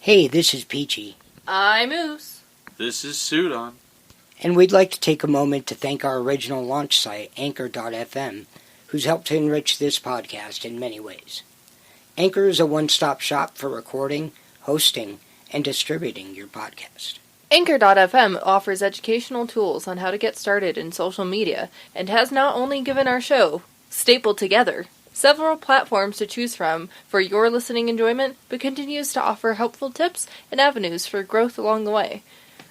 Hey, this is Peachy. I'm Ooze. This is Sudon. And we'd like to take a moment to thank our original launch site, Anchor.fm, who's helped to enrich this podcast in many ways. Anchor is a one-stop shop for recording, hosting, and distributing your podcast. Anchor.fm offers educational tools on how to get started in social media and has not only given our show, stapled together, several platforms to choose from for your listening enjoyment, but continues to offer helpful tips and avenues for growth along the way.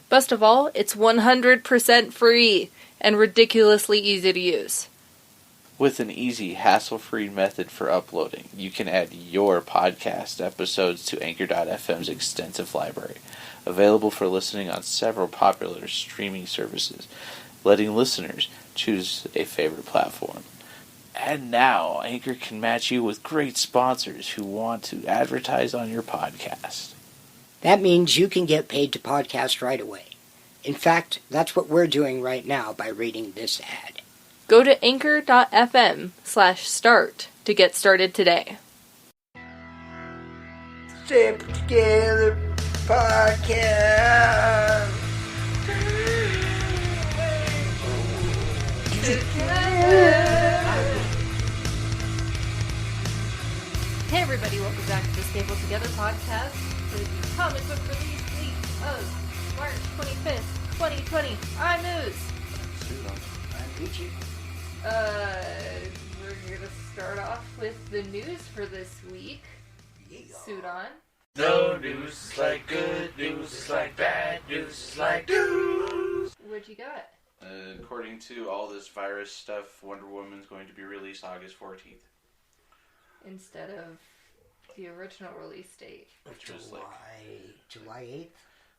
Best of all, it's 100% free and ridiculously easy to use. With an easy, hassle-free method for uploading, you can add your podcast episodes to Anchor.fm's extensive library, available for listening on several popular streaming services, letting listeners choose a favorite platform. And now, Anchor can match you with great sponsors who want to advertise on your podcast. That means you can get paid to podcast right away. In fact, that's what we're doing right now by reading this ad. Go to anchor.fm/start to get started today. Step Together Podcast. Hey everybody, welcome back to the Stable Together podcast for the comic book release week of March 25th, 2020. I'm Ooze. I'm Peachy. We're gonna start off with the news for this week. Sudon. No news is like good news is like bad news is like news. What you got? According to all this virus stuff, Wonder Woman's going to be released August 14th. Instead of the original release date. Which was July 8th?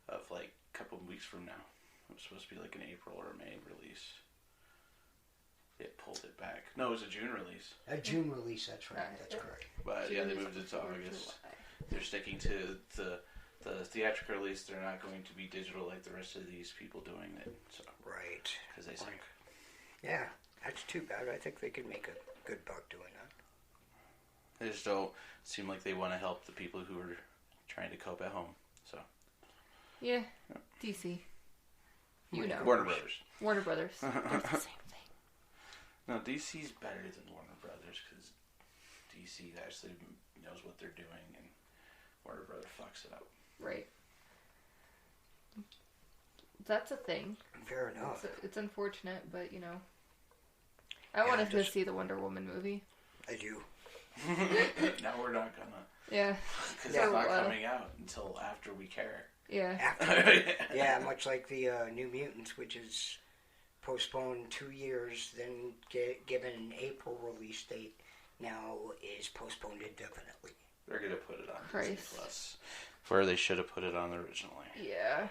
Of like a couple of weeks from now. It was supposed to be like an April or May release. It pulled it back. No, it was a June release. A June release, that's right. That's correct. But yeah, they moved it to August. They're sticking to the theatrical release. They're not going to be digital like the rest of these people doing it. So Right. because they suck. Yeah, that's too bad. I think they could make a good buck doing that. They just don't seem like they want to help the people who are trying to cope at home. So Yeah, DC. You know. Warner Brothers. Warner Brothers. They're the same thing. No, DC's better than Warner Brothers because DC actually knows what they're doing and Warner Brothers fucks it up. Right. That's a thing. Fair enough. It's unfortunate, but you know. I wanted to see the Wonder Woman movie. I do. Now we're not gonna. Yeah. Because it's not coming out until after we care. Yeah. Yeah, much like the New Mutants, which is postponed 2 years, then given an April release date, now is postponed indefinitely. They're gonna put it on Disney Christ. Plus, where they should have put it on originally. Yeah.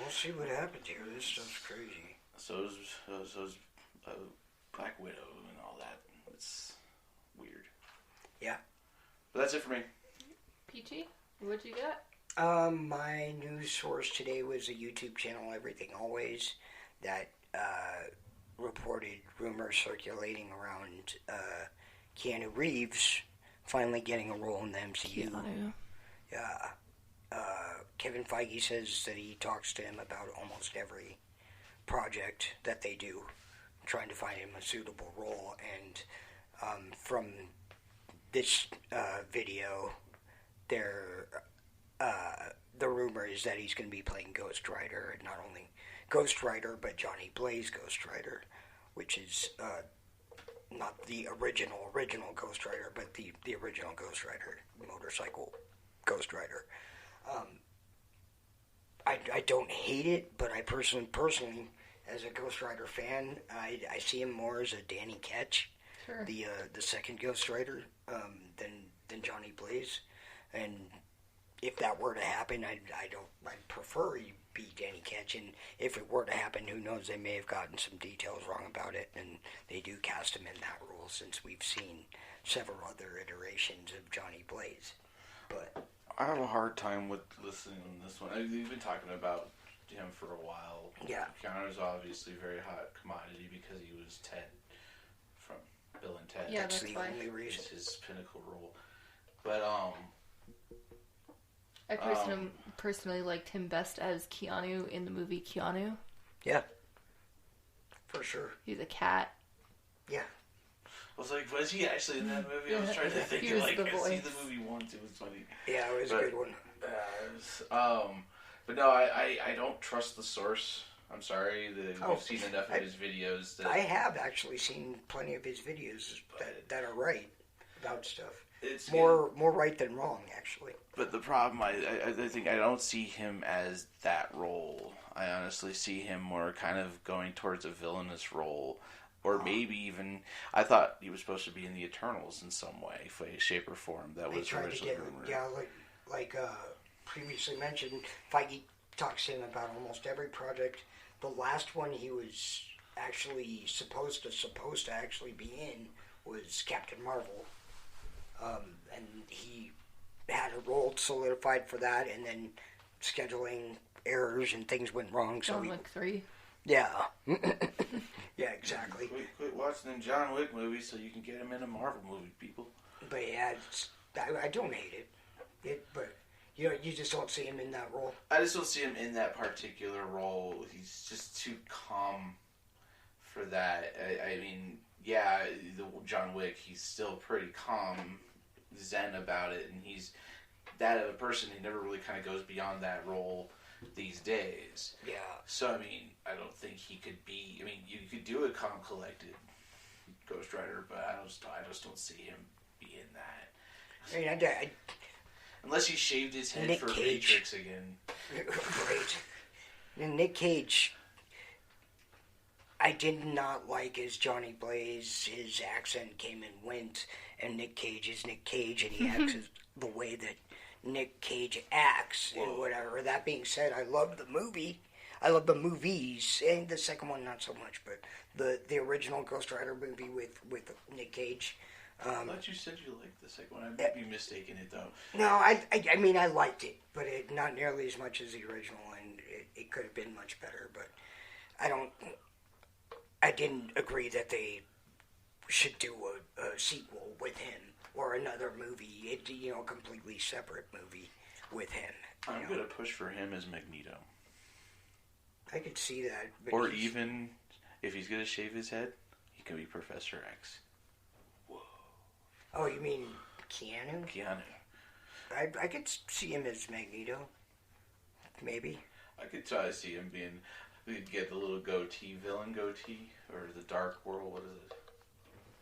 We'll see what happens here. This stuff's crazy. So is Black Widow and all that. It's weird. Yeah. But that's it for me. Peachy, what you got? My news source today was a YouTube channel, Everything Always, that reported rumors circulating around Keanu Reeves finally getting a role in the MCU. Keanu. Yeah. Kevin Feige says that he talks to him about almost every project that they do, trying to find him a suitable role. And from this video, the rumor is that he's going to be playing Ghost Rider, and not only Ghost Rider, but Johnny Blaze Ghost Rider, which is not the original Ghost Rider, but the original Ghost Rider, motorcycle Ghost Rider. I don't hate it, but I personally, as a Ghost Rider fan, I see him more as a Danny Ketch, Sure. the second Ghost Rider, than Johnny Blaze. And if that were to happen, I'd prefer he be Danny Ketch. And if it were to happen, who knows? They may have gotten some details wrong about it, and they do cast him in that role, since we've seen several other iterations of Johnny Blaze. But I have a hard time with listening to this one. We've been talking about him for a while. Yeah. Keanu's obviously a very hot commodity because he was Ted from Bill and Ted. Yeah, that's that's the fine. only reason. It's his pinnacle role. But I personally liked him best as Keanu in the movie Keanu. Yeah. For sure. He's a cat. Yeah. I was like, was he actually in that movie? I was trying to think. He was Like, the I voice. see the movie once. It was funny. Yeah, it was a good one. But no, I don't trust the source. I'm sorry that we've seen enough of his videos. That I have actually seen plenty of his videos that are right about stuff. It's more right than wrong, actually. But the problem, I think I don't see him as that role. I honestly see him more kind of going towards a villainous role. Or maybe even, I thought he was supposed to be in the Eternals in some way, shape, or form. That was originally rumored. Yeah, like previously mentioned, Feige talks to him about almost every project. The last one he was actually supposed to actually be in was Captain Marvel. And he had a role solidified for that, and then scheduling errors and things went wrong. John Wick 3. Yeah. Yeah, exactly. Quit watching the John Wick movies so you can get him in a Marvel movie, people. But yeah, I don't hate it. But you just don't see him in that role. I just don't see him in that particular role. He's just too calm for that. I mean, yeah, the John Wick, he's still pretty calm, zen about it, and he's that of a person who never really kind of goes beyond that role these days. Yeah. So, I mean, I don't think he could be... I mean, you could do a calm, collected Ghost Rider, but I just don't see him being that. I mean, Unless he shaved his head Nick for Cage. Matrix again. Right. And Nick Cage, I did not like as Johnny Blaze. His accent came and went, and Nick Cage is Nick Cage, and he acts the way that Nick Cage acts and whatever. That being said, I love the movie. I love the movies, and the second one not so much, but the original Ghost Rider movie with Nick Cage. I thought you said you liked the second one. I might be mistaken it though. No, I mean I liked it, but not nearly as much as the original, and it could have been much better. But I didn't agree that they should do a sequel with him or another movie. Completely separate movie with him. I'm gonna push for him as Magneto. I could see that. But Or even if he's gonna shave his head, he can be Professor X. Whoa. Oh, you mean Keanu? Keanu. I could see him as Magneto. Maybe. I could try to see him being... We'd get the little villain goatee, or the Dark World, what is it?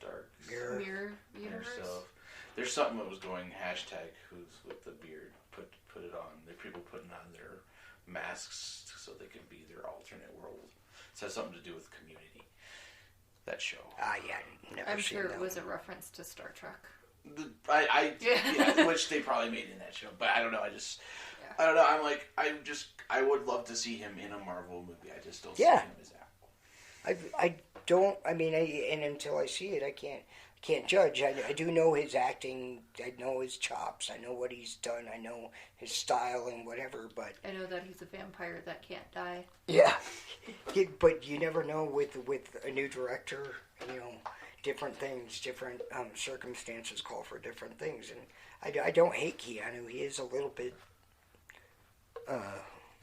Dark... Mirror Universe? Self. There's something that was going hashtag who's with the beard. Put it on. There are people putting on their masks so they can be their alternate world. It has something to do with Community. That show. Yeah, never I'm seen sure that it was one. a reference to Star Trek. Yeah, which they probably made in that show. But I don't know. I don't know. I'm like, I would love to see him in a Marvel movie. I just don't see him as that. I don't. I mean, and until I see it, I can't judge. I do know his acting. I know his chops. I know what he's done. I know his style and whatever. But I know that he's a vampire that can't die. Yeah, but you never know with a new director. Different things, different circumstances call for different things, and I don't hate Keanu. He is a little bit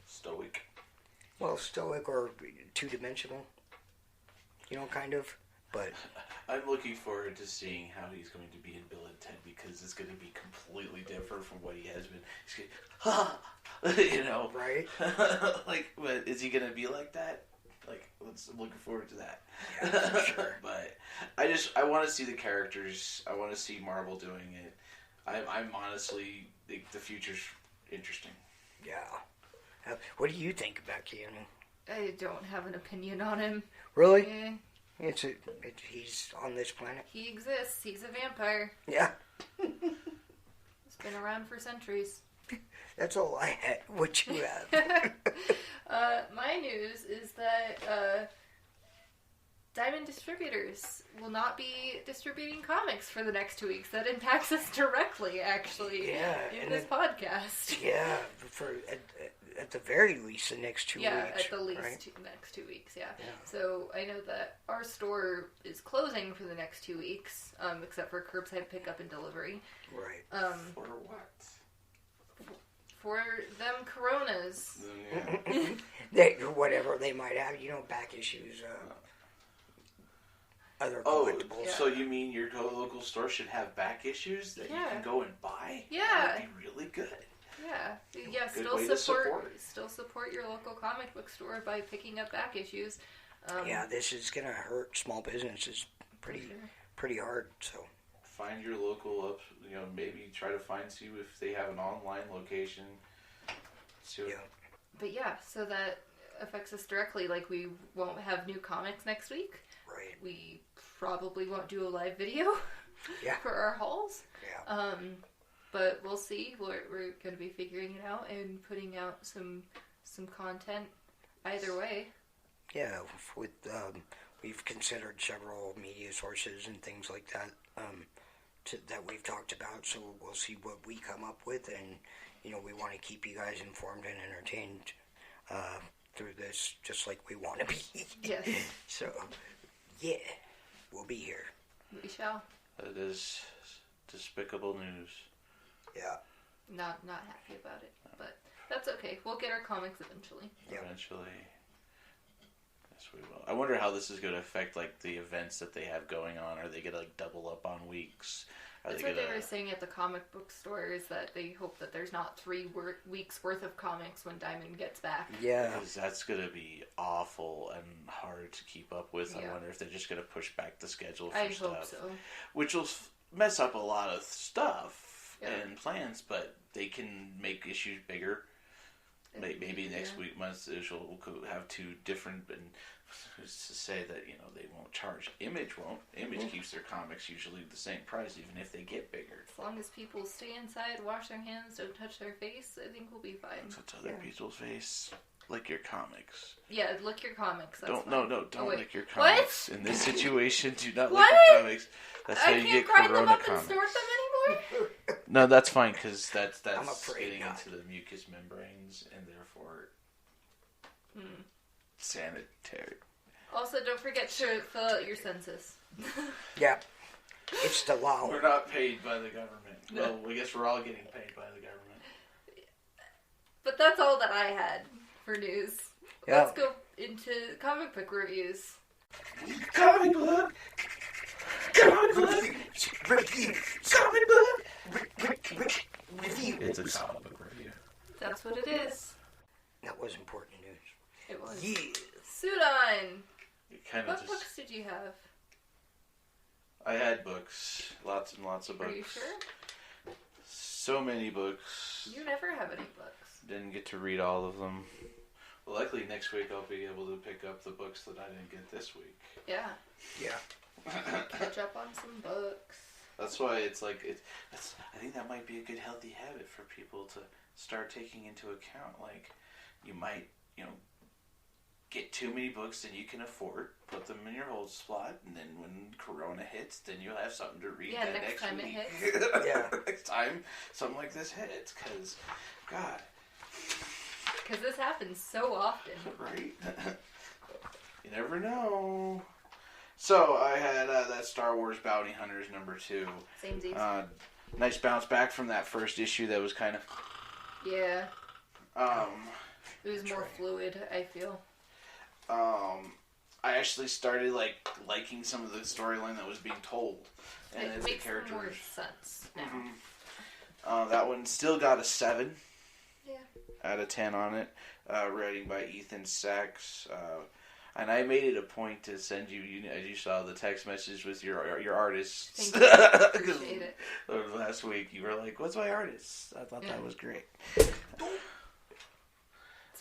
stoic. Well, stoic or two-dimensional. kind of. But I'm looking forward to seeing how he's going to be in Bill and Ted, because it's going to be completely different from what he has been. He's going, right? Like, but is he going to be like that? Like, I'm looking forward to that. Yeah, for sure. But I want to see the characters. I want to see Marvel doing it. I'm honestly think the future's interesting. Yeah. What do you think about Keanu? I don't have an opinion on him. Really? Yeah. He's on this planet. He exists. He's a vampire. Yeah. He's been around for centuries. That's all I had. What you have? My news is that Diamond Distributors will not be distributing comics for the next 2 weeks. That impacts us directly, actually, in this podcast. Yeah, at the very least, the next 2 weeks. Yeah, at the least right? next 2 weeks, yeah. So I know that our store is closing for the next 2 weeks, except for curbside pickup and delivery. Right. For what? for them coronas. Whatever they might have, back issues, other collectibles. Yeah. So you mean your local store should have back issues that you can go and buy? Yeah. That would be really good. Yeah. Still support your local comic book store by picking up back issues. This is gonna hurt small businesses pretty hard. So find your local maybe try to see if they have an online location. But so that affects us directly. Like, we won't have new comics next week. Right. We probably won't do a live video for our hauls. Yeah. But we'll see. We're going to be figuring it out and putting out some content either way. Yeah, we've considered several media sources and things like that that we've talked about. So we'll see what we come up with, and we want to keep you guys informed and entertained through this, just like we want to be. Yes. So we'll be here. We shall. That is despicable news. Yeah. Not happy about it, but that's okay. We'll get our comics eventually. Yep. Eventually. Yes, we will. I wonder how this is going to affect the events that they have going on. Are they going to double up on weeks? That's what they were saying at the comic book store, is that they hope that there's not 3 weeks worth of comics when Diamond gets back. Yeah. Because that's going to be awful and hard to keep up with. I wonder if they're just going to push back the schedule for stuff. I hope so. Which will mess up a lot of stuff and plans, but they can make issues bigger. Maybe next week, we'll have 2 different, and who's to say that they won't charge. Image won't. Image keeps their comics usually the same price, even if they get bigger. As long as people stay inside, wash their hands, don't touch their face, I think we'll be fine. Don't touch other people's face. Lick your comics. Yeah, lick your comics. That's don't fine. Don't lick your comics. What? In this situation, do not lick your comics. That's how you get Corona Corona them up comics. And snort them anymore? No, that's fine, because that's getting into the mucous membranes and therefore sanitary. Also, don't forget to fill out your census. Yeah. It's the law. We're not paid by the government. Well, I guess we're all getting paid by the government. But that's all that I had for news. Yeah. Let's go into comic book reviews. Comic book! Comic book! Review! Comic book! Review! It's a comic book review. That's what it is. That was important news. It was. Yeah. Sudon! What books did you have? I had books. Lots and lots of books. Are you sure? So many books. You never have any books. Didn't get to read all of them. Well, likely next week I'll be able to pick up the books that I didn't get this week. Yeah. Yeah. Catch up on some books. That's why it's I think that might be a good healthy habit for people to start taking into account. Like, you might, get too many books than you can afford, put them in your hold slot, and then when Corona hits, then you'll have something to read next time week. it hits. Yeah. Next time something like this hits, because, God. Because this happens so often. Right? You never know. So, I had that Star Wars Bounty Hunters #2. Samesies. Nice bounce back from that first issue that was kind of... Yeah. It was more fluid, I feel. I actually started liking some of the storyline that was being told, and it makes more sense now. Mm-hmm. That one still got a 7 out of 10 on it. Writing by Ethan Sachs, and I made it a point to send you, as you saw, the text message with your artists. Thank you. Appreciate it. Last week you were like, "What's my artist?" I thought that was great. It's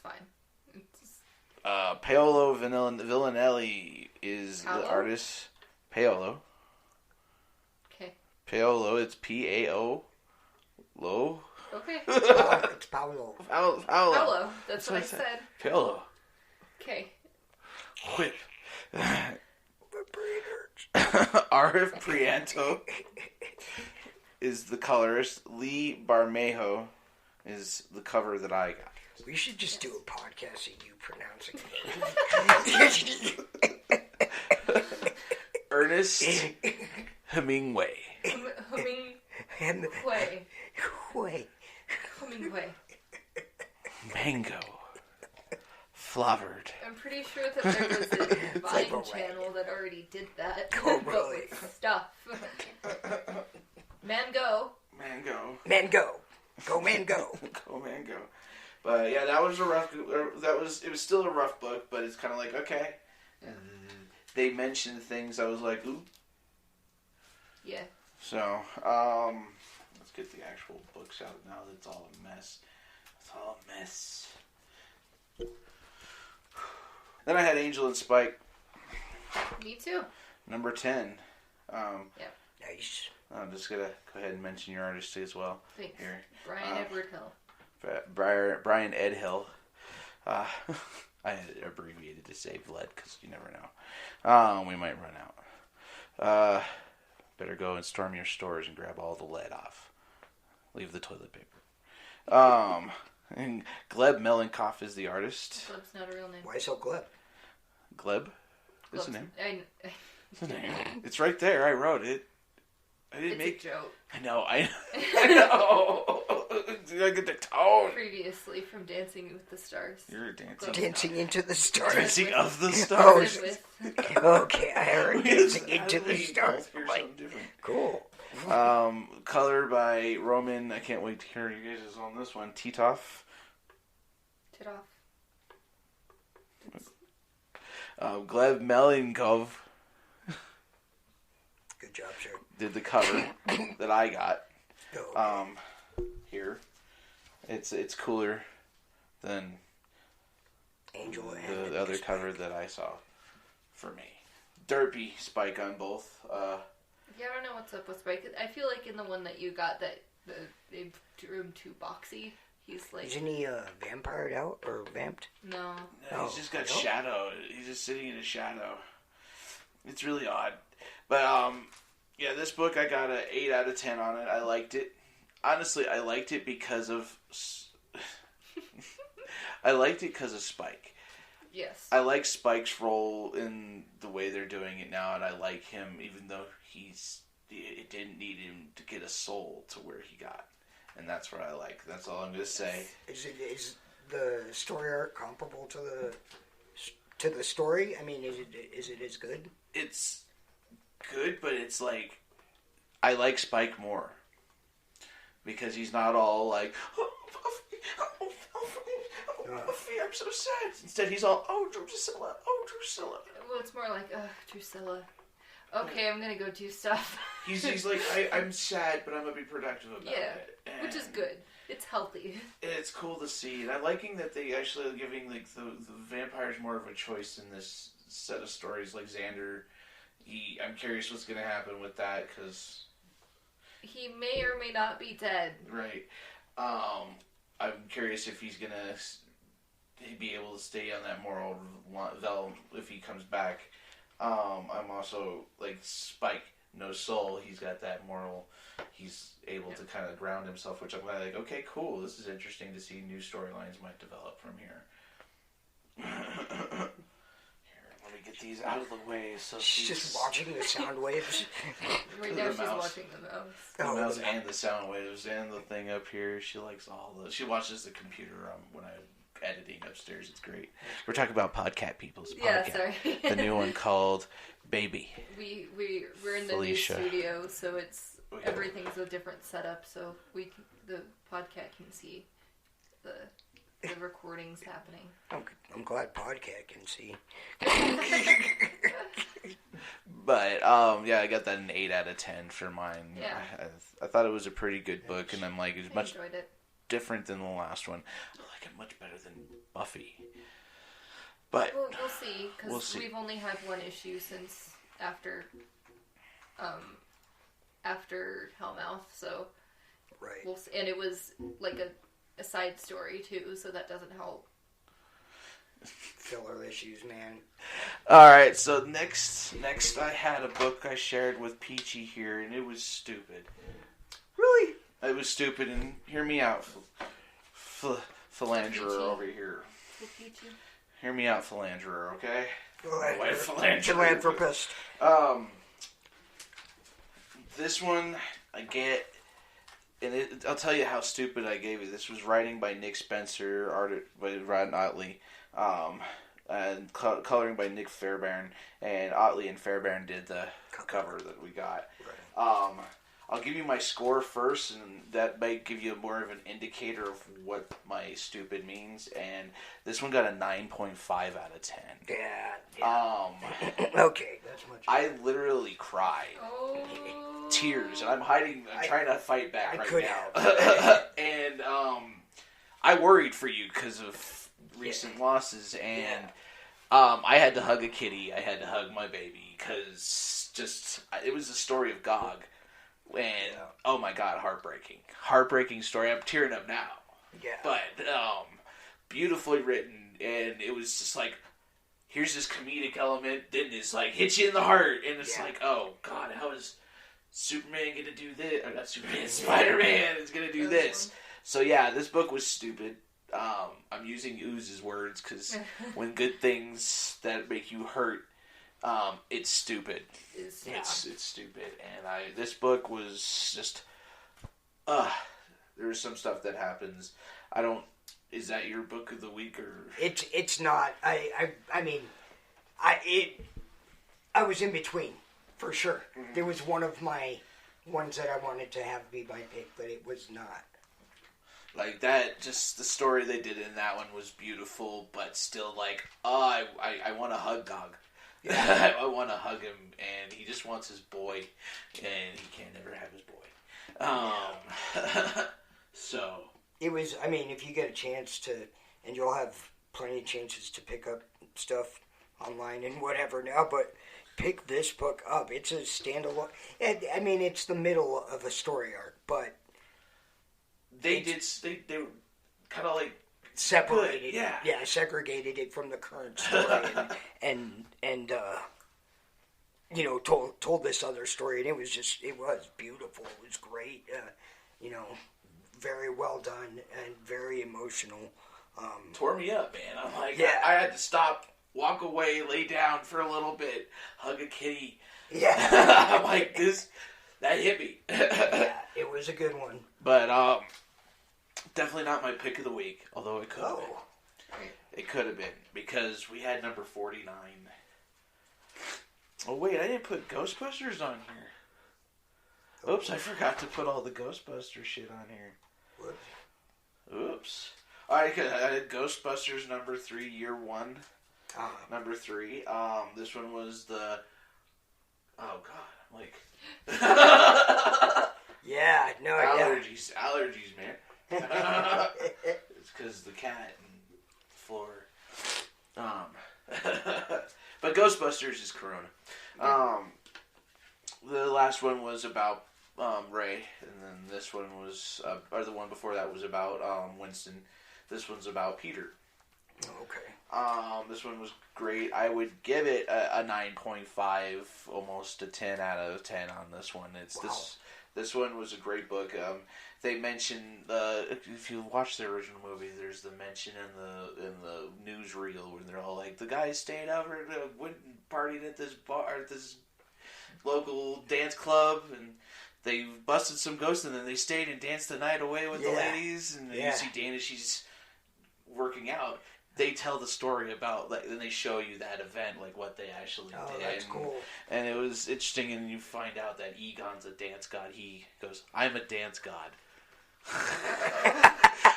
fine. Paolo Villanelli is the artist. Paolo. Okay. Paolo, it's Paolo. Okay. It's Paolo. Paolo. That's what I said. Paolo. Okay. Whip. R.F. Prianto is the colorist. Lee Barmejo is the cover that I got. We should just do a podcast of you pronouncing Ernest Hemingway. Hemingway. mango. Flavored. I'm pretty sure that there was a Vine channel that already did that. Oh, but really? with stuff. Mango. Mango. Go mango. Go mango. But yeah, that was a rough. It was still a rough book, but it's kind of like okay. And they mentioned things I was like, ooh. Yeah. So, let's get the actual books out now. That's all a mess. It's all a mess. Then I had Angel and Spike. Me too. Number 10. Nice. I'm just going to go ahead and mention your artist as well. Thanks. Here. Brian Edward Hill. Brian Ed Hill. I had it abbreviated to save lead because you never know. We might run out. Better go and storm your stores and grab all the lead off. Leave the toilet paper. And Gleb Melenkoff is the artist. Gleb's not a real name. Why so glib? Gleb? That's a name. I It's a name. It's right there. I wrote it. I didn't it's a joke. I know. I know. I get the tone. Previously from Dancing with the Stars. You're dancing. Dancing into the stars. Dancing of the Oh, stars. okay, I heard dancing into the stars. You're Like, so different. cool. Color by Roman. I can't wait to hear you guys on this one. Titov. Gleb Melenkov Good job, sir. did the cover that I got. Oh, Here. It's cooler than Angel and the other cover that I saw for me. Derpy Spike on both. Yeah, I don't know what's up with Spike. I feel like in the one that you got that they drew him too boxy. He's like... Isn't he vampired out or vamped? No. No, he's just got shadow. He's just sitting in a shadow. It's really odd. But, yeah, this book, I got an 8 out of 10 on it. I liked it. Honestly, I liked it because of... I liked it because of Spike. Yes. I like Spike's role in the way they're doing it now, and I like him even though it didn't need him to get a soul to where he got. And that's what I like. That's all I'm going to say. Is the story arc comparable to the story? I mean, is it as good? It's good, but it's like I like Spike more because he's not all like, oh, Buffy, I'm so sad. Instead, he's all, oh, Drusilla. Well, it's more like, Drusilla. Okay, I'm gonna go do stuff. He's like, I'm sad, but I'm gonna be productive about it. And which is good. It's healthy. It's cool to see, and I'm liking that they actually are giving like the vampires more of a choice in this set of stories. Like Xander, I'm curious what's gonna happen with that because he may or may not be dead. Right. I'm curious if he's gonna be able to stay on that moral veil if he comes back. I'm also like Spike, no soul. He's got that moral. He's able to kind of ground himself, which I'm glad. Like, okay, cool. This is interesting to see. New storylines might develop from here. Here, let me get these out of the way. So she's just watching the sound waves. Right now, she's mouse. watching the mouse. The mouse and the sound waves and the thing up here. She likes all the. She watches the computer when I'm editing upstairs. It's great. We're talking about Podcat People's podcast. Yeah, sorry. The new one called Baby. We're in the Felicia. new studio, so everything's a different setup. So the podcast can see the recordings happening. I'm glad Podcat can see. But yeah, I got that an 8 out of 10 for mine. Yeah. I thought it was a pretty good book, and I'm like, it's much enjoyed it. different than the last one. I like it much better than Buffy. But we'll see, because we've only had one issue since after Hellmouth, so right. We'll see. And it was like a side story too, so that doesn't help. Filler issues, man. alright, so next I had a book I shared with Peachy here, and it was stupid. Really? It was stupid, and hear me out, philanderer over here. Hear me out, philanderer, okay? Philanthropist. This one, I get I'll tell you how stupid I gave it. This was writing by Nick Spencer, art by Rod Otley, and coloring by Nick Fairbairn. And Otley and Fairbairn did the cover that we got. Right. I'll give you my score first, and that might give you more of an indicator of what my stupid means. And this one got a 9.5 out of 10. Yeah. Okay, that's much. I literally cried. Tears, and I'm trying to fight back right now. And I worried for you because of recent losses, and I had to hug a kitty. I had to hug my baby because it was the story of Gog. And oh my god, heartbreaking story. I'm tearing up now. Yeah. But beautifully written, and it was just like, here's this comedic element, then it's like hits you in the heart, and it's like, oh god, how is Superman gonna do this? Or not Superman, Spider-Man is gonna do this. So yeah, this book was stupid. I'm using Ooze's words because when good things that make you hurt. It's stupid. It's stupid, and this book was just. There's some stuff that happens. Is that your book of the week or? It's not. I mean, I was in between, for sure. Mm-hmm. There was one of my ones that I wanted to have be my pick, but it was not. Like that, just the story they did in that one was beautiful, but still like, I want to hug Gog. Yeah. I want to hug him, and he just wants his boy, and he can't ever have his boy. So it was. I mean, if you get a chance to, and you'll have plenty of chances to pick up stuff online and whatever now, but pick this book up. It's a standalone. I mean, it's the middle of a story arc, but they were kind of like. Separated, segregated it from the current story, and told this other story, and it was beautiful. It was great, very well done and very emotional. Tore me up, man. I'm like, I had to stop, walk away, lay down for a little bit, hug a kitty. Yeah, I'm like that hit me. Yeah, it was a good one, but definitely not my pick of the week, although it could have been. It could have been, because we had number 49. Oh, wait, I didn't put Ghostbusters on here. Oops, I forgot to put all the Ghostbusters shit on here. Oops. Alright, I had Ghostbusters number 3, year 1. Number 3. This one was the... Oh, God, I'm like... Yeah, no, Allergies, man. It's because the cat and the floor. But Ghostbusters is Corona. The last one was about Ray, and then this one was, or the one before that was about Winston. This one's about Peter. Okay. This one was great. I would give it a 9.5, almost a 10 out of 10 on this one. This one was a great book. They mention if you watch the original movie, there's the mention in the newsreel where they're all like, the guys stayed over went and partied at this bar, at this local dance club, and they busted some ghosts, and then they stayed and danced the night away with the ladies. And you see Dana, she's working out. They tell the story about, like, then they show you that event, like what they actually did. Oh, that's cool. And it was interesting, and you find out that Egon's a dance god. He goes, "I'm a dance god."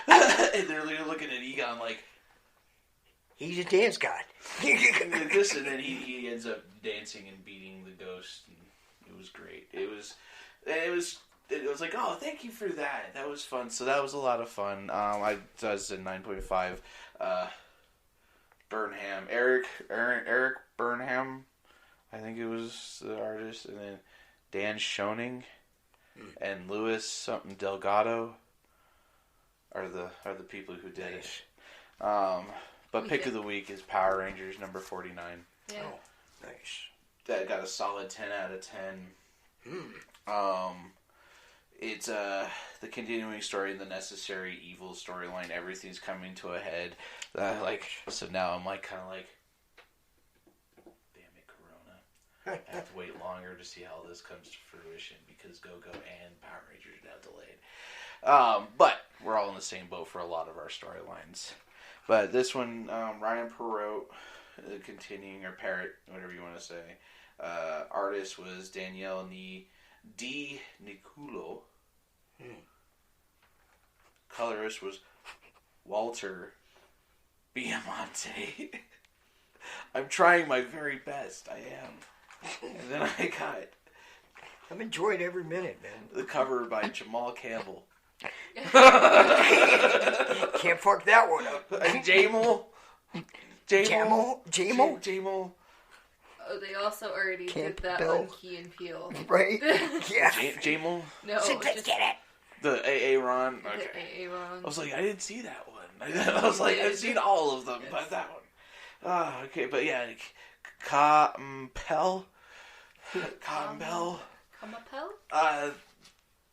And they're looking at Egon like, he's a dance god. and then he ends up dancing and beating the ghost. And it was great. It was like, oh, thank you for that. That was fun. So that was a lot of fun. I was at 9.5. Burnham, Eric Burnham, I think it was the artist, and then Dan Schoening and Louis something Delgado are the people who did it. But pick of the week is Power Rangers number 49. Yeah. Oh, nice. That got a solid 10 out of 10. It's the continuing story in the Necessary Evil storyline. Everything's coming to a head. So now I'm like kind of like, damn it, I have to wait longer to see how this comes to fruition because Go-Go and Power Rangers are now delayed. But we're all in the same boat for a lot of our storylines. But this one, Ryan Perot, continuing, or Parrot, whatever you want to say. Artist was Danielle Di Niculo. Colorist was Walter Biamonte. I'm trying my very best. I am. And then I got I'm enjoying every minute, man. the cover by Jamal Campbell. Can't fuck that one up. Jamal. Oh, they also already Camp did that Bell. on Key and Peele. Right? Yeah. Jamal? No, Let's get it. The AA Ron? The Okay. AA Ron. I was like, I didn't see that one. I was like, I've seen all of them, but that one. Ah, okay, but yeah, Campbell. Kamapel?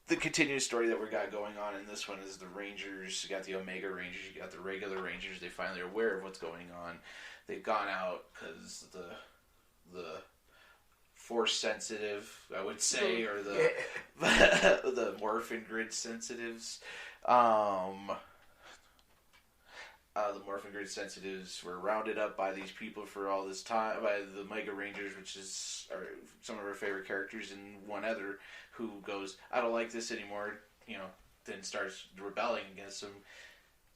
The continuous story that we got going on in this one is the Rangers. You got the Omega Rangers, you got the regular Rangers. They finally are aware of what's going on. They've gone out because the force sensitive, I would say, or the the morphin grid sensitives. The Morphin Grid Sensitives were rounded up by these people for all this time, by the Mega Rangers, which is some of our favorite characters, and one other who goes, I don't like this anymore, then starts rebelling against them.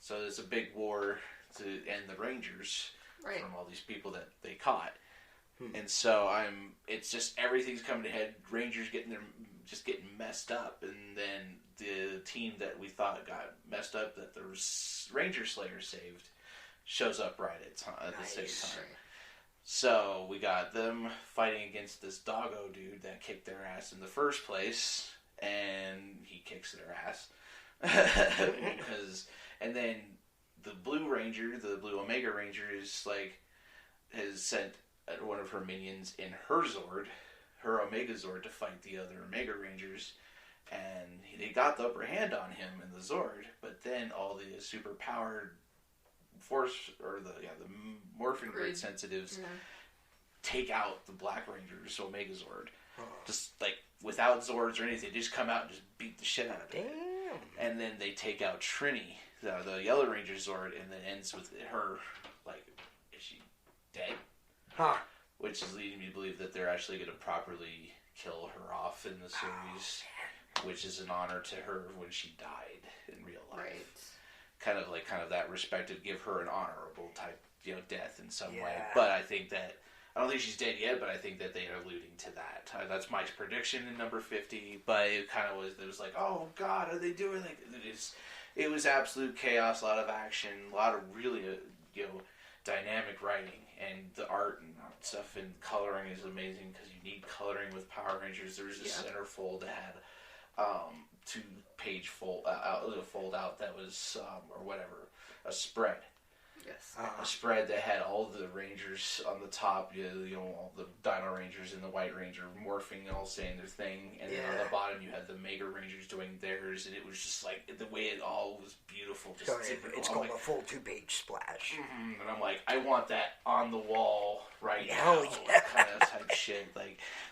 So there's a big war to end the Rangers from all these people that they caught. And so it's just everything's coming to head. Rangers getting messed up, and then the team that we thought got messed up, that the Ranger Slayer saved, shows up right at the same time. So we got them fighting against this doggo dude that kicked their ass in the first place, and he kicks their ass. And then the Blue Ranger, the Blue Omega Ranger, has sent one of her minions in her Zord, her Omega Zord, to fight the other Omega Rangers, and they got the upper hand on him in the Zord. But then all the super powered force, or the Morphin Grid Sensitives, take out the Black Rangers Omega Zord, just without Zords or anything. They just come out and just beat the shit out of it. Damn. And then they take out Trini, the Yellow Ranger Zord, and then ends with her is she dead? Huh. Which is leading me to believe that they're actually going to properly kill her off in the series, which is an honor to her when she died in real life. Right. Kind of that respect to give her an honorable type, death in some way. But I don't think she's dead yet, but I think that they are alluding to that. That's my prediction in number 50. But it was like, oh God, are they doing it was absolute chaos, a lot of action, a lot of really, dynamic writing, and the art and stuff and coloring is amazing because you need coloring with Power Rangers. There was a centerfold that had 2-page fold out that was or whatever, a spread. Yes. A spread that had all the Rangers on the top, all the Dino Rangers and the White Ranger morphing, all saying their thing, and then on the bottom you had the Mega Rangers doing theirs, and it was just the way it all was beautiful. Just it's called a full 2-page splash. Mm-hmm. And I'm like, I want that on the wall right now. Hell yeah. Kind of type shit.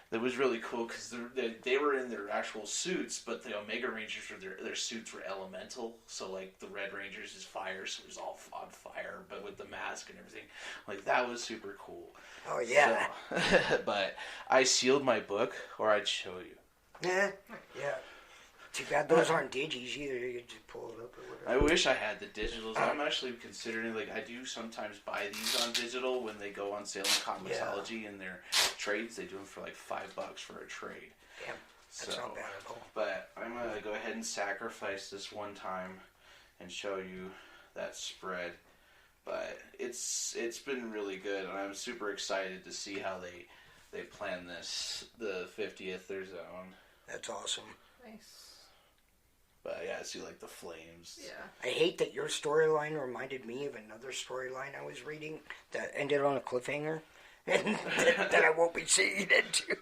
That was really cool because they were in their actual suits, but the Omega Rangers their suits were elemental. So the Red Rangers is fire, so it was all on fire, but with the mask and everything. That was super cool. Oh yeah. So, but I sealed my book, or I'd show you. Yeah. Too bad those aren't digis either. You can just pull it up or whatever. I wish I had the digitals. I'm actually considering, I do sometimes buy these on digital when they go on sale in Comixology and their trades. They do them for $5 for a trade. Damn, that's not bad at all. But I'm going to go ahead and sacrifice this one time and show you that spread. But it's been really good, and I'm super excited to see how they plan this. The 50th, there's that one. That's awesome. Nice. But yeah, I see the flames. Yeah. I hate that your storyline reminded me of another storyline I was reading that ended on a cliffhanger, and that I won't be seeing into.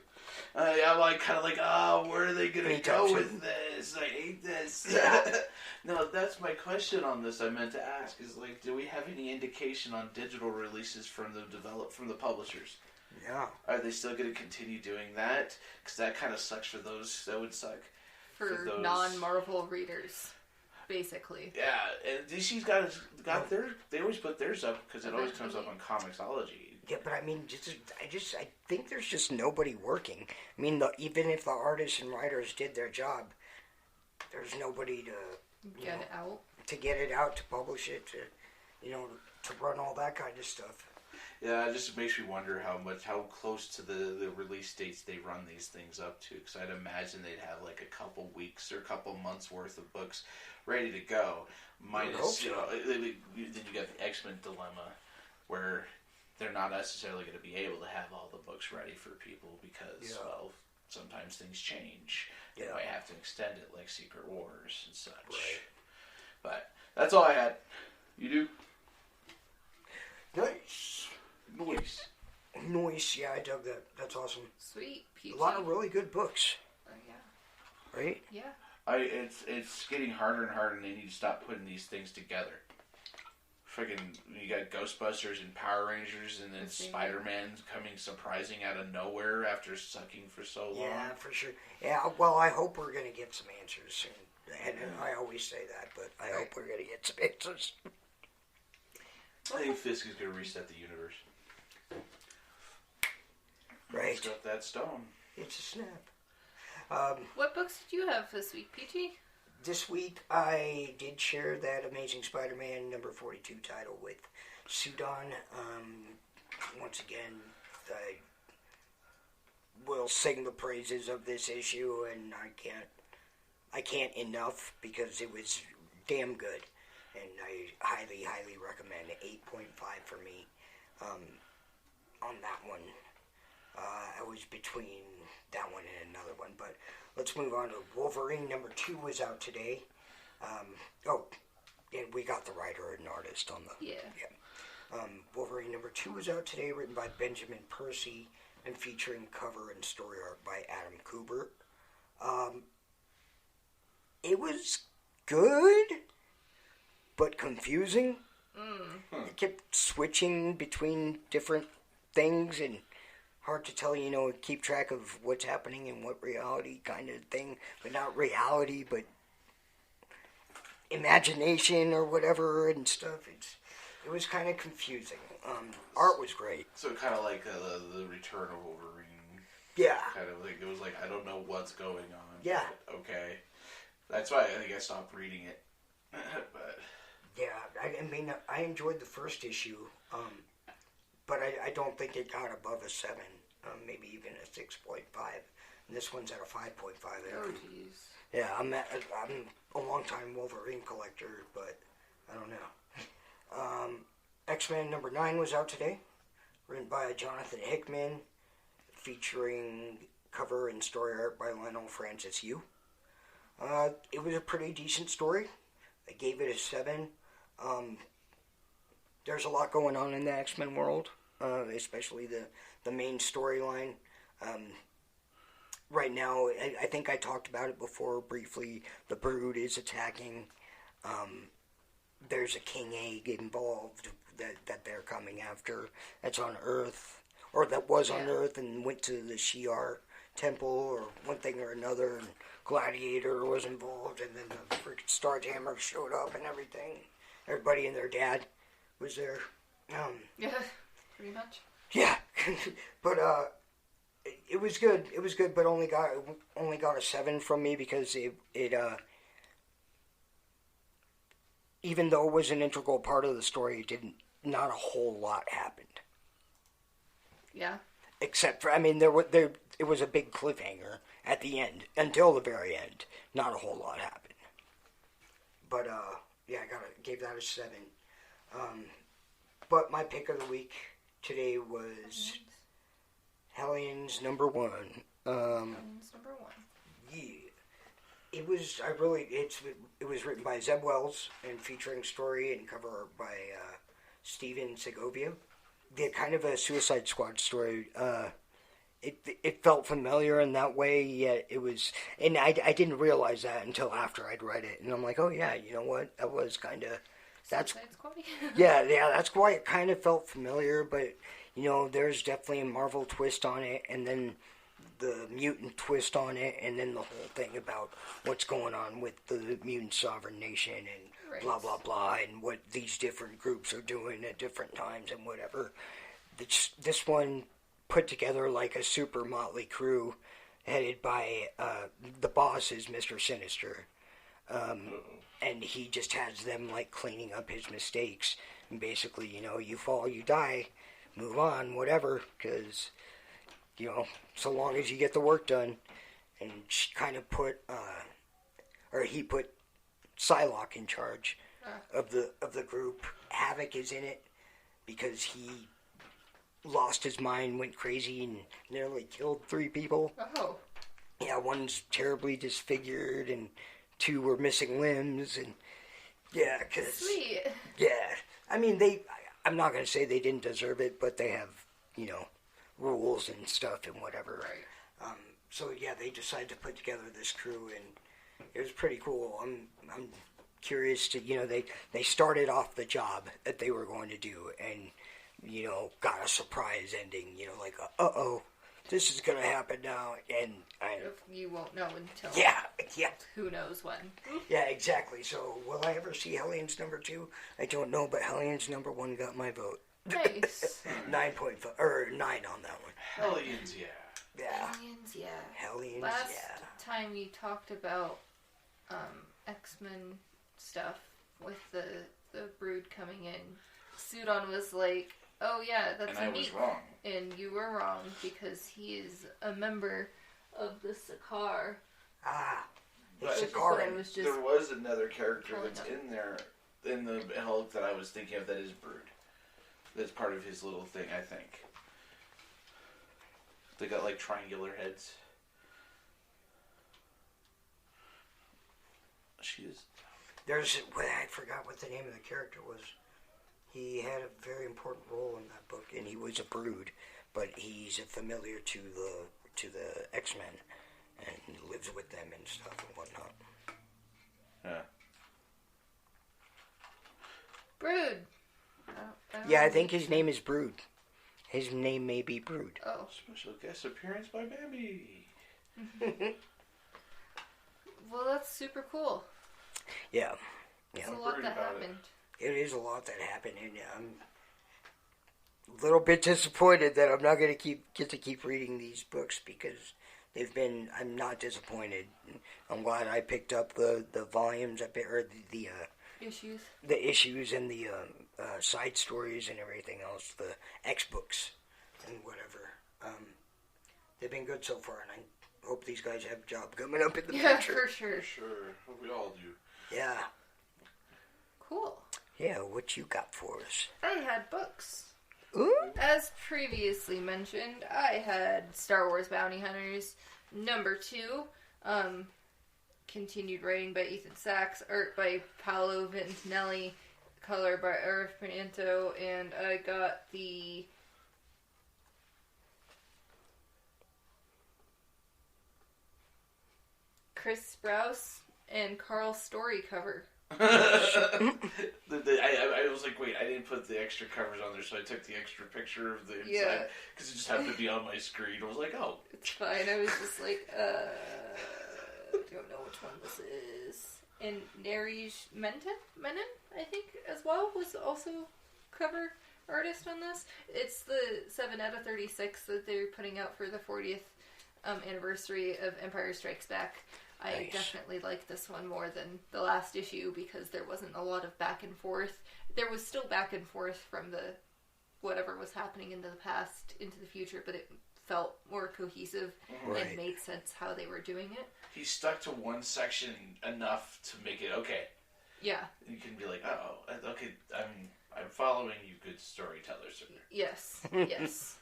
I'm where are they going to go with this? I hate this. Yeah. No, that's my question on this. I meant to ask is do we have any indication on digital releases from the publishers? Yeah. Are they still going to continue doing that? Because that kind of sucks for those. That would suck for those non-Marvel readers, basically. Yeah, and DC's got their. They always put theirs up because it always comes up on Comixology. Yeah, but I mean, I think there's just nobody working. I mean, even if the artists and writers did their job, there's nobody to get it out. To get it out, to publish it, to run all that kind of stuff. Yeah, it just makes me wonder how close to the release dates they run these things up to. Because I'd imagine they'd have like a couple weeks or a couple months worth of books ready to go. Minus, then you got the X-Men dilemma, where they're not necessarily going to be able to have all the books ready for people because, well, sometimes things change. Yeah. They might have to extend it, like Secret Wars and such. Right. But that's all I had. You do? Nice. Nice. Yeah, I dug that. That's awesome. Sweet. Peachy. A lot of really good books. Yeah. Right? Yeah. It's getting harder and harder, and they need to stop putting these things together. Friggin', you got Ghostbusters and Power Rangers, and then Spider-Man coming surprising out of nowhere after sucking for so long. Yeah, for sure. Yeah, well, I hope we're going to get some answers soon. And I always say that, but I hope we're going to get some answers. I think Fisk is going to reset the universe. Right. He's got that stone. It's a snap. What books did you have this week, Peachy? This week, I did share that Amazing Spider-Man number 42 title with Sudon. Once again, I will sing the praises of this issue, and I can't enough because it was damn good, and I highly, highly recommend it. 8.5 for me on that one. I was between that one and another one, but let's move on to Wolverine number 2 was out today. And we got the writer and artist on the... Yeah. Wolverine number 2 was out today, written by Benjamin Percy and featuring cover and story art by Adam Kubert. It was good, but confusing. It kept switching between different things and hard to tell, keep track of what's happening in what reality kind of thing. But not reality, but imagination or whatever and stuff. It was kind of confusing. Art was great. So kind of like the Return of Wolverine. Yeah. Kind of like, it was like, I don't know what's going on. Yeah. Okay. That's why I think I stopped reading it. But yeah, I mean, I enjoyed the first issue, but I don't think it got above a 7, maybe even a 6.5. And this one's at a 5.5. Oh, jeez. Yeah, I'm a long-time Wolverine collector, but I don't know. X-Men number 9 was out today, written by Jonathan Hickman, featuring cover and story art by Lionel Francis Yu. It was a pretty decent story. I gave it a 7. There's a lot going on in the X-Men world, especially the main storyline. Right now, I think I talked about it before briefly. The Brood is attacking. There's a King Egg involved that they're coming after. That's on Earth, or that was on Earth and went to the Shi'ar temple or one thing or another. And Gladiator was involved, and then the freaking Starjammer showed up and everything. Everybody and their dad was there. Yeah, pretty much. Yeah, but it was good. It was good, but only got a 7 from me because it even though it was an integral part of the story, not a whole lot happened. Yeah. Except for, it was a big cliffhanger at the end until the very end. Not a whole lot happened. But yeah, gave that a 7. But my pick of the week today was Hellions number 1. Hellions number 1. Yeah. It was written by Zeb Wells and featuring story and cover art by Steven Segovia. The kind of a Suicide Squad story. It felt familiar in that way, yet it was... And I didn't realize that until after I'd read it. And I'm like, oh yeah, you know what? That was kind of Suicide Squad? yeah, that's why it kind of felt familiar, but, there's definitely a Marvel twist on it, and then the mutant twist on it, and then the whole thing about what's going on with the mutant sovereign nation, and blah, blah, blah, and what these different groups are doing at different times, and whatever. This one put together like a super motley crew, headed by, the boss is Mr. Sinister. And he just has them, like, cleaning up his mistakes. And basically, you fall, you die, move on, whatever, because, so long as you get the work done. And she kind of he put Psylocke in charge of the group. Havoc is in it because he lost his mind, went crazy, and nearly killed 3 people. Oh. Yeah, one's terribly disfigured, and 2 were missing limbs, and yeah, cause Sweet. Yeah, I mean I'm not gonna say they didn't deserve it, but they have rules and stuff and whatever. Right. So yeah, they decided to put together this crew, and it was pretty cool. I'm curious to they started off the job that they were going to do, and got a surprise ending. Like uh-oh. This is gonna happen now, and you won't know until yeah, who knows when. yeah, exactly. So, will I ever see Hellions number 2? I don't know, but Hellions number 1 got my vote. Nice. 9.5 or 9 on that one. Hellions, yeah. Yeah. Hellions, yeah. Hellions, Last yeah. time you talked about X-Men stuff with the Brood coming in, Sudon was like, oh yeah, that's and I neat. was wrong. And you were wrong because he is a member of the Sakaar. Ah, the But Sakaar. There was another character that's in there, in the Hulk that I was thinking of that is Brood. That's part of his little thing, I think. They got like triangular heads. I forgot what the name of the character was. He had a very important role in that book, and he was a Brood, but he's a familiar to the X-Men, and lives with them and stuff and whatnot. Yeah. Brood. Yeah, I think his name is Brood. His name may be Brood. Oh. Special guest appearance by Bambi. Well, that's super cool. Yeah. There's a lot that happened. It is a lot that happened, and I'm a little bit disappointed that I'm not going to get to keep reading these books because I'm not disappointed. I'm glad I picked up the volumes, or the issues. The issues and the side stories and everything else, the X books and whatever. They've been good so far, and I hope these guys have a job coming up in the future. Yeah, for sure. Sure, we all do. Yeah. Cool. Yeah, what you got for us? I had books. Ooh. As previously mentioned, I had Star Wars Bounty Hunters number 2. Continued writing by Ethan Sachs, art by Paolo Ventinelli, color by Eric Pinto, and I got the Chris Sprouse and Carl Story cover. I was like, wait, I didn't put the extra covers on there, so I took the extra picture of the inside because it just happened to be on my screen. I was like, oh, it's fine. I was just like, don't know which one this is. And Narish Menon, I think, as well, was also cover artist on this. It's the 7 out of 36 that they're putting out for the 40th anniversary of Empire Strikes Back. I definitely like this one more than the last issue because there wasn't a lot of back and forth. There was still back and forth from the whatever was happening in the past into the future, but it felt more cohesive and made sense how they were doing it. He stuck to one section enough to make it okay. Yeah. You can be like, oh, okay, I'm following you, good storytellers. Yes, yes.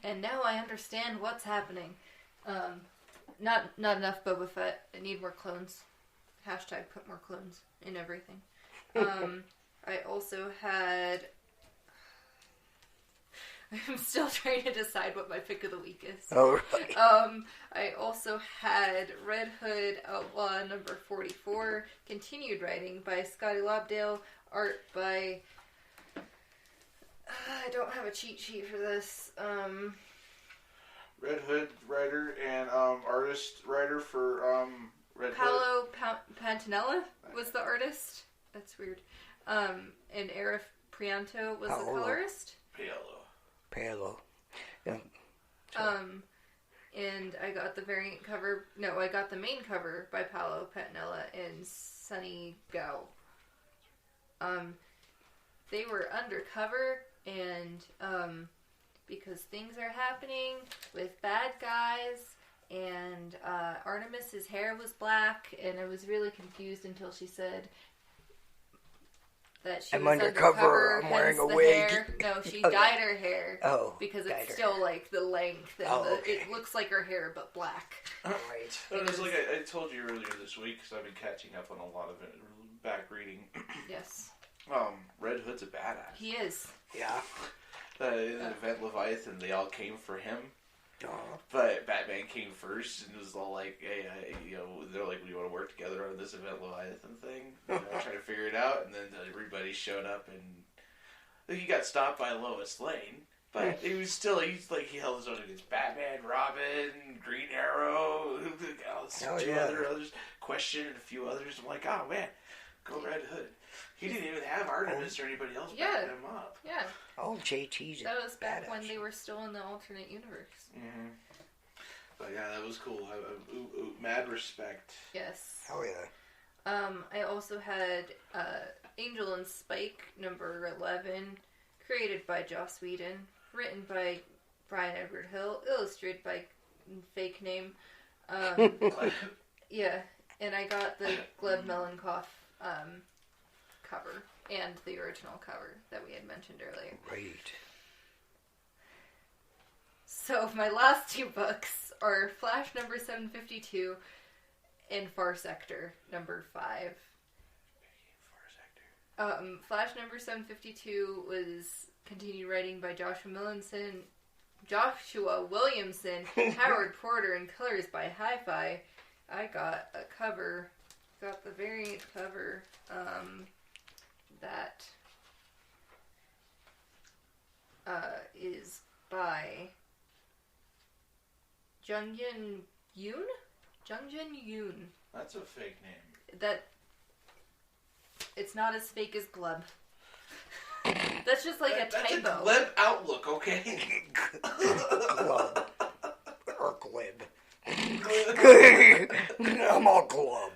And now I understand what's happening. Not enough Boba Fett. I need more clones. Hashtag put more clones in everything. I also had... I'm still trying to decide what my pick of the week is. Oh, right. I also had Red Hood Outlaw number 44, continued writing by Scotty Lobdale, art by... I don't have a cheat sheet for this. Red Hood writer and writer for Red Hood. Paolo Pantanella was the artist. That's weird. And Arif Prianto was the colorist. Paolo. Yeah. And I got the variant cover. No, I got the main cover by Paolo Pantanella and Sunny Gao. They were undercover, and because things are happening with bad guys, and Artemis's hair was black, and I was really confused until she said that she I'm was undercover, I'm wearing a wig. Hair. No, she dyed her hair. Oh, because it's still like the length, and it looks like her hair but black. Right. It was like I told you earlier this week, because I've been catching up on a lot of it, back reading. Yes. Red Hood's a badass. He is. Yeah. In the event Leviathan, they all came for him. Uh-huh. But Batman came first and was all like, hey, they're like, we want to work together on this event Leviathan thing. Trying to figure it out. And then everybody showed up, and he got stopped by Lois Lane. But he was still, he held his own against Batman, Robin, Green Arrow, others, Question, and a few others. I'm like, oh man, go Red Hood. He didn't even have Artemis or anybody else backing him up. Yeah. Oh, JT's that was back when they were still in the alternate universe. Mm-hmm. But yeah, that was cool. Mad respect. Yes. Oh yeah. I also had Angel and Spike number 11, created by Joss Whedon, written by Brian Edward Hill, illustrated by fake name. Yeah, and I got the Gleb Melanchoff cover and the original cover that we had mentioned earlier. Right. So my last two books are Flash number 752 and Far Sector number 5. Flash number 752 was continued writing by Joshua Williamson, Howard Porter, and colors by Hi-Fi. I got a cover, got the variant cover, that is by Jungjin Yoon? That's a fake name. It's not as fake as Gleb. That's just like a typo. That's a Gleb outlook, okay? Glub. Or glib. I'm all glub.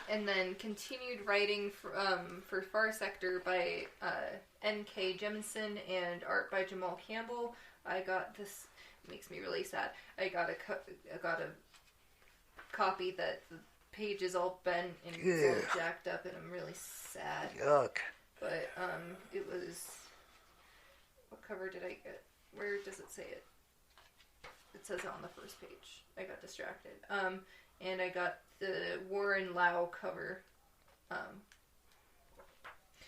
And then continued writing for Far Sector by N.K. Jemisin and art by Jamal Campbell. I got this. It makes me really sad. I got a copy that the page is all bent and it's all jacked up, and I'm really sad. Yuck. But it was. What cover did I get? Where does it say it? It says it on the first page. I got distracted. And I got the Warren Lau cover.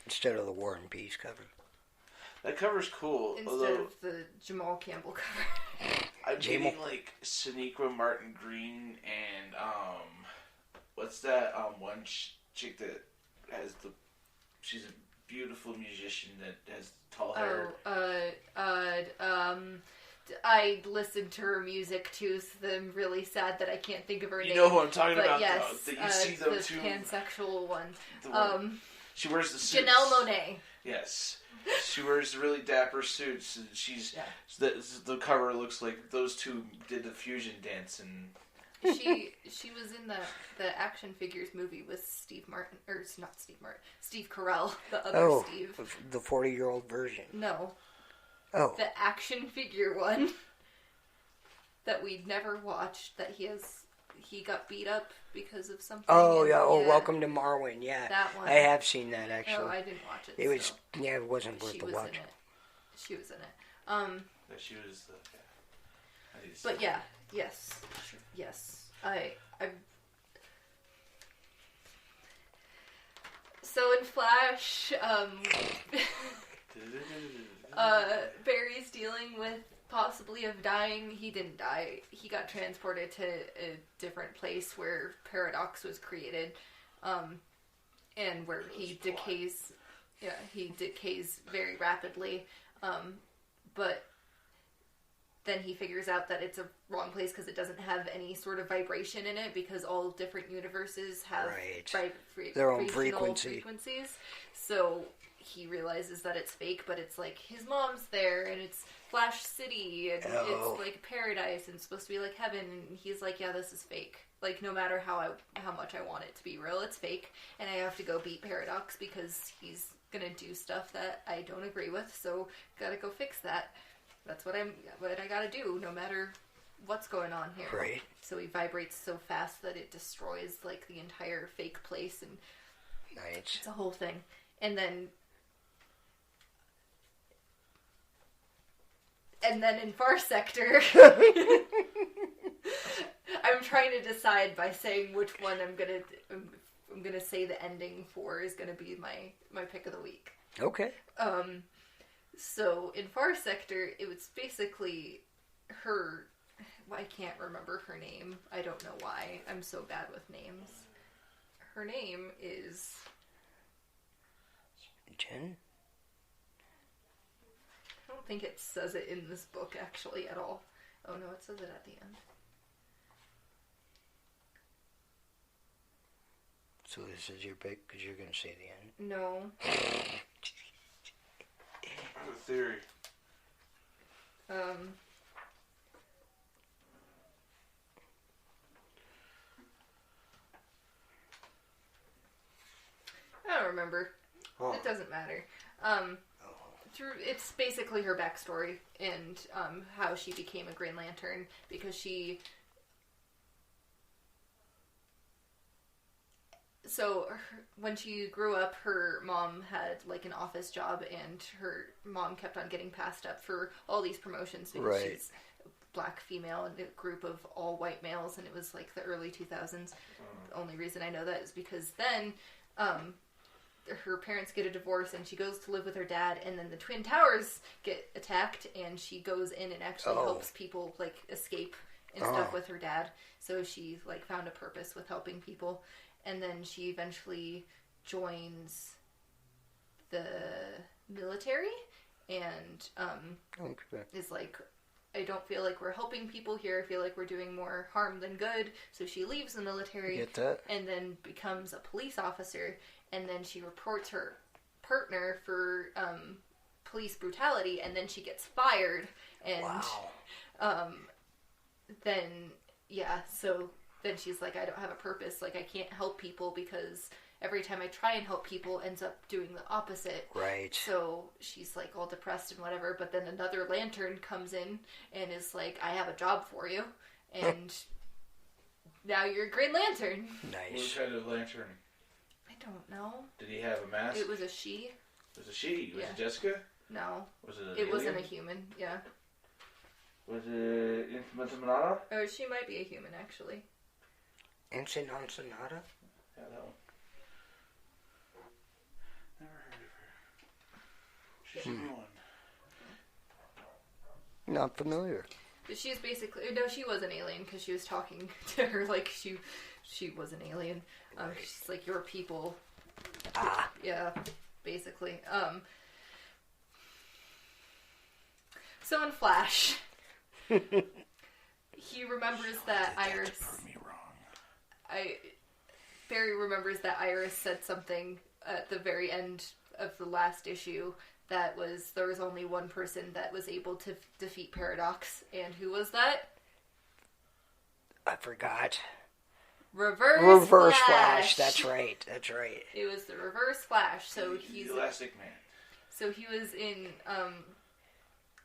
Instead of the War and Peace cover. That cover's cool. Instead of the Jamal Campbell cover. I'm getting like Sonequa Martin Green and what's that one chick that has she's a beautiful musician that has tall hair. I listened to her music too, so I'm really sad that I can't think of her name. You know who I'm talking about, yes, though. That you see them the too. Pansexual one. She wears the suits. Janelle Monáe. Yes. She wears really dapper suits, and the cover looks like those two did the fusion dance, and she was in the action figures movie with Steve Martin, or not Steve Martin, Steve Carell, the other Steve. The 40-year-old version. No. Oh. The action figure one that we'd never watched. That he got beat up because of something. Oh yeah. Oh, Welcome to Marwin. Yeah. That one. I have seen that actually. No, I didn't watch it. It was it wasn't worth the watch. She was in it. She was the. Yeah. But yeah, yes. I. So in Flash, Barry's dealing with possibly of dying. He didn't die. He got transported to a different place where Paradox was created, and where he decays. Yeah, he decays very rapidly, but then he figures out that it's a wrong place because it doesn't have any sort of vibration in it, because all different universes have their own frequencies. So he realizes that it's fake, but it's like his mom's there, and it's Flash City, and it's like paradise, and it's supposed to be like heaven, and he's like, yeah, this is fake. Like, no matter how much I want it to be real, it's fake, and I have to go beat Paradox because he's gonna do stuff that I don't agree with, so gotta go fix that. That's what I gotta do, no matter what's going on here. Right. So he vibrates so fast that it destroys, like, the entire fake place, and nice. It's a whole thing. And then in Far Sector, I'm trying to decide by saying which one I'm gonna say the ending for is gonna be my pick of the week. Okay. So in Far Sector, it was basically her. I can't remember her name. I don't know why. I'm so bad with names. Her name is Jen? I don't think it says it in this book, actually, at all. Oh, no, it says it at the end. So this is your pick, because you're going to say the end? No. I have a theory. I don't remember. Oh. It doesn't matter. It's basically her backstory and how she became a Green Lantern, because when she grew up, her mom had like an office job, and her mom kept on getting passed up for all these promotions because she's a black female in a group of all white males, and it was like the early 2000s. The only reason I know that is because then her parents get a divorce, and she goes to live with her dad, and then the Twin Towers get attacked, and she goes in and actually helps people like escape and stuff with her dad. So she like found a purpose with helping people, and then she eventually joins the military, and is like, I don't feel like we're helping people here. I feel like we're doing more harm than good. So she leaves the military and then becomes a police officer. And then she reports her partner for police brutality, and then she gets fired. And so then she's like, I don't have a purpose. Like, I can't help people because every time I try and help people, ends up doing the opposite. Right. So she's like all depressed and whatever. But then another lantern comes in and is like, I have a job for you, and now you're a Green Lantern. Nice. What kind of lantern? I don't know. Did he have a mask? It was a she. It was a she? Was it Jessica? No. Was it It wasn't a human, yeah. Was it Infinita? Oh, she might be a human, actually. Infinita? Yeah, that one. Never heard of her. She's a new one. Not familiar. But she's basically... No, she was an alien, because she was talking to her like she was an alien. She's like, your people. Yeah, basically. So in Flash, he remembers that Iris... Prove me wrong. Barry remembers that Iris said something at the very end of the last issue that was, there was only one person that was able to defeat Paradox. And who was that? I forgot. Reverse Flash. That's right. It was the Reverse Flash. So he's Elastic Man. So he was in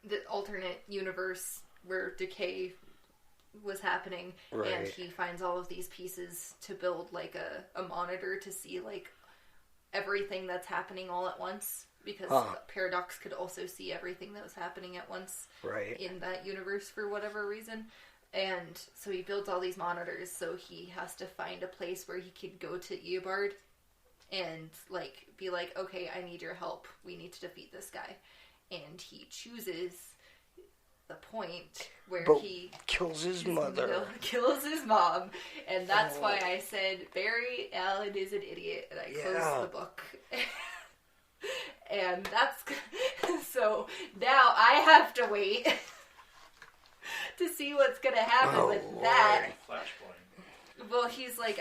the alternate universe where decay was happening, and he finds all of these pieces to build like a monitor to see like everything that's happening all at once, because Paradox could also see everything that was happening at once in that universe for whatever reason. And so he builds all these monitors, so he has to find a place where he could go to Eobard and like be like, okay, I need your help. We need to defeat this guy. and he chooses the point where But he kills his mother. Kills his mom, and that's why I said Barry Allen is an idiot, and I closed the book. And that's so now I have to wait to see what's gonna happen with that. Flashpoint. Well, he's like,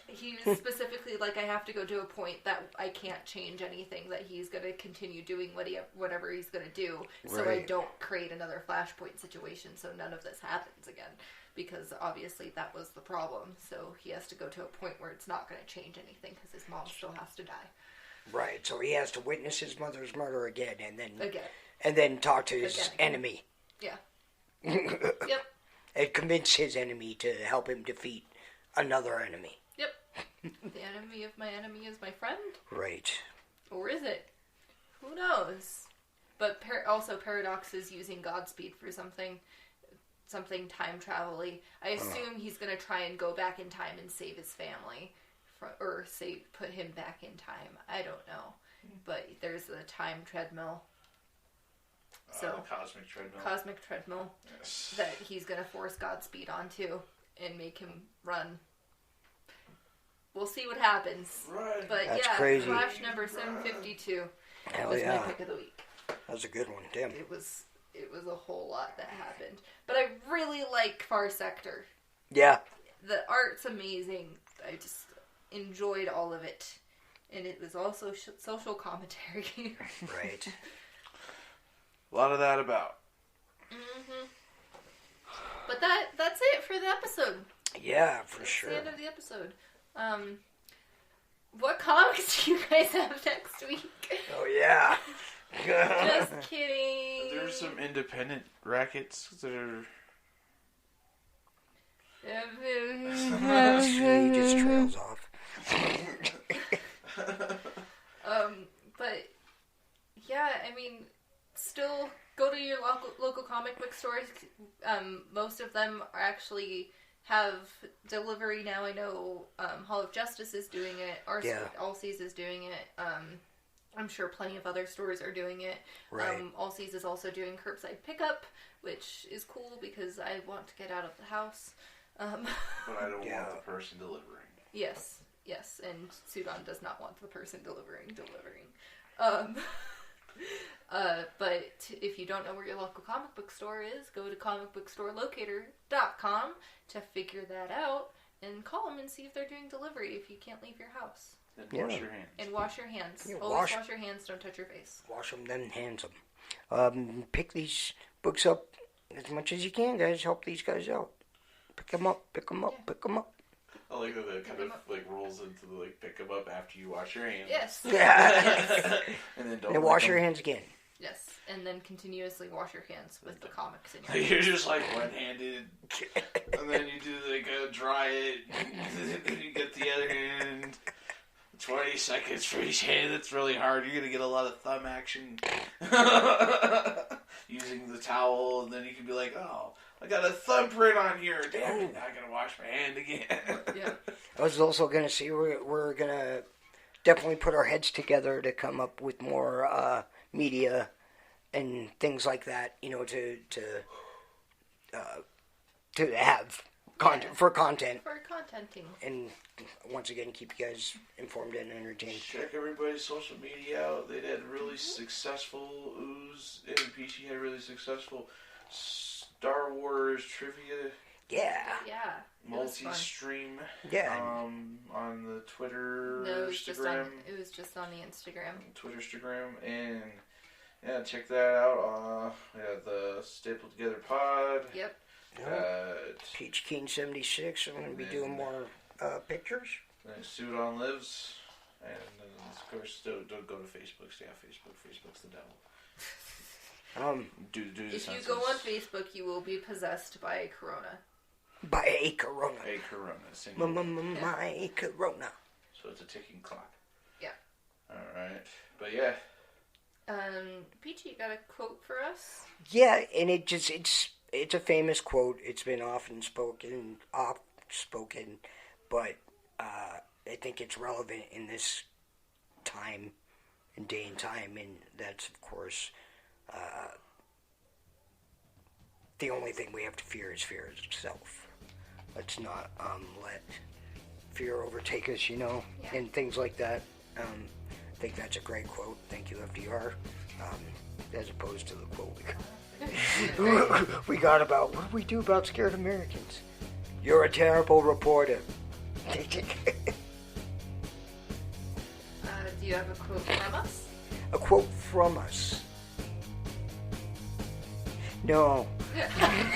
he's specifically like, I have to go to a point that I can't change anything, that he's going to continue doing whatever he's going to do, so I don't create another Flashpoint situation, so none of this happens again, because obviously that was the problem, so he has to go to a point where it's not going to change anything, because his mom still has to die. Right, so he has to witness his mother's murder again, and then talk to his enemy. Yeah. Yep. And convince his enemy to help him defeat another enemy. Yep. The enemy of my enemy is my friend? Right. Or is it? Who knows? But also Paradox is using Godspeed for something time travel-y. I assume he's going to try and go back in time and save his family. Put him back in time. I don't know. But there's a time treadmill. Cosmic treadmill. Yes. That he's going to force Godspeed onto and make him run. We'll see what happens. Right. But that's crazy. Flash number 752 was my pick of the week. That was a good one. Damn. It was a whole lot that happened. But I really like Far Sector. Yeah. The art's amazing. I just enjoyed all of it. And it was also social commentary. Right. A lot of that about. Mm-hmm. But that's it for the episode. Yeah, for sure. That's the end of the episode. What comics do you guys have next week? Oh, yeah. Just kidding. There's some independent rackets that are... He just trails off. But, yeah, I mean, still go to your local comic book stores. Most of them actually have delivery now. I know Hall of Justice is doing it. Allseas is doing it. I'm sure plenty of other stores are doing it. Right. Allseas is also doing curbside pickup, which is cool because I want to get out of the house. But I don't want the person delivering. Yes, and Sudon does not want the person delivering. But if you don't know where your local comic book store is, go to comicbookstorelocator.com to figure that out and call them and see if they're doing delivery if you can't leave your house. And wash your hands. And wash your hands. Yeah, Always wash your hands, don't touch your face. Wash them, then hands them. Pick these books up as much as you can, guys. Help these guys out. Pick them up. I like that it kind of rolls into the pick them up after you wash your hands. Yes. Yeah. And then don't wash your hands again. Yes, and then continuously wash your hands with the comics in your hands. You're just one-handed, and then you do dry it, and then you get the other hand. 20 seconds for each hand. That's really hard. You're gonna get a lot of thumb action using the towel, and then you can be like, "Oh, I got a thumbprint on here. Damn it! I gotta wash my hand again." Yeah. I was also gonna see we're gonna definitely put our heads together to come up with more media and things like that. You know, to have content for content. For contenting. And once again, keep you guys informed and entertained. Check everybody's social media out. They had really successful Ooze and Peachy had really successful Star Wars trivia. Yeah. Yeah. Multi-stream. Yeah. On the Twitter, No, Instagram. It was just on the Instagram. Twitter, Instagram, and yeah, check that out. We have the Stapled Together Pod. Yep. Peach King 76. I'm going to be doing more pictures. And Sudon Lives. And of course, don't go to Facebook. Stay off Facebook. Facebook's the devil. If you go on Facebook, you will be possessed by a corona. By a corona. A corona. My corona. So it's a ticking clock. Yeah. Alright. But yeah. Peachy, got a quote for us? Yeah, and it's a famous quote. It's been often spoken, but I think it's relevant in this time and day and time, and that's, of course, The only thing we have to fear is fear itself. Let's not let fear overtake us, and things like that. I think that's a great quote. Thank you, FDR. As opposed to the quote we got about, what do we do about scared Americans? You're a terrible reporter. Do you have a quote from us? A quote from us? No.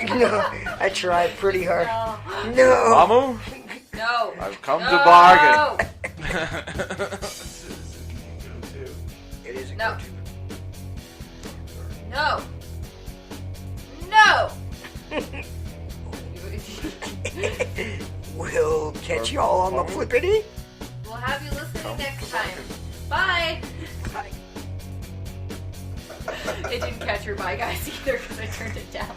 No, I tried pretty hard. No. Mamu? No. I've come to bargain. It is a No. go-to. No. No. We'll catch y'all on the flippity. We'll have you listening next time. Bye. Bye. It didn't catch your bye guys either because I turned it down.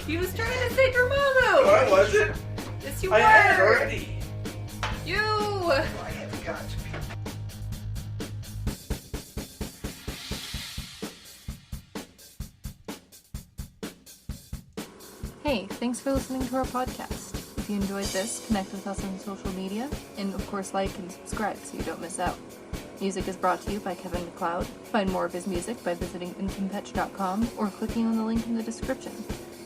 He was trying to say Dormammu. I wasn't. Yes, you I had it were. already. You. I have got to. Hey, thanks for listening to our podcast. If you enjoyed this, connect with us on social media, and of course like and subscribe so you don't miss out. Music is brought to you by Kevin MacLeod. Find more of his music by visiting incompetch.com or clicking on the link in the description.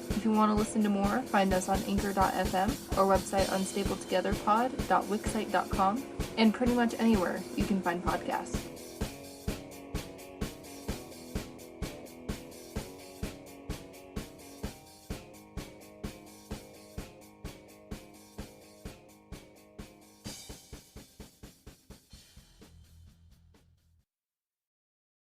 If you want to listen to more, find us on anchor.fm, our website unstabletogetherpod.wixsite.com, and pretty much anywhere you can find podcasts.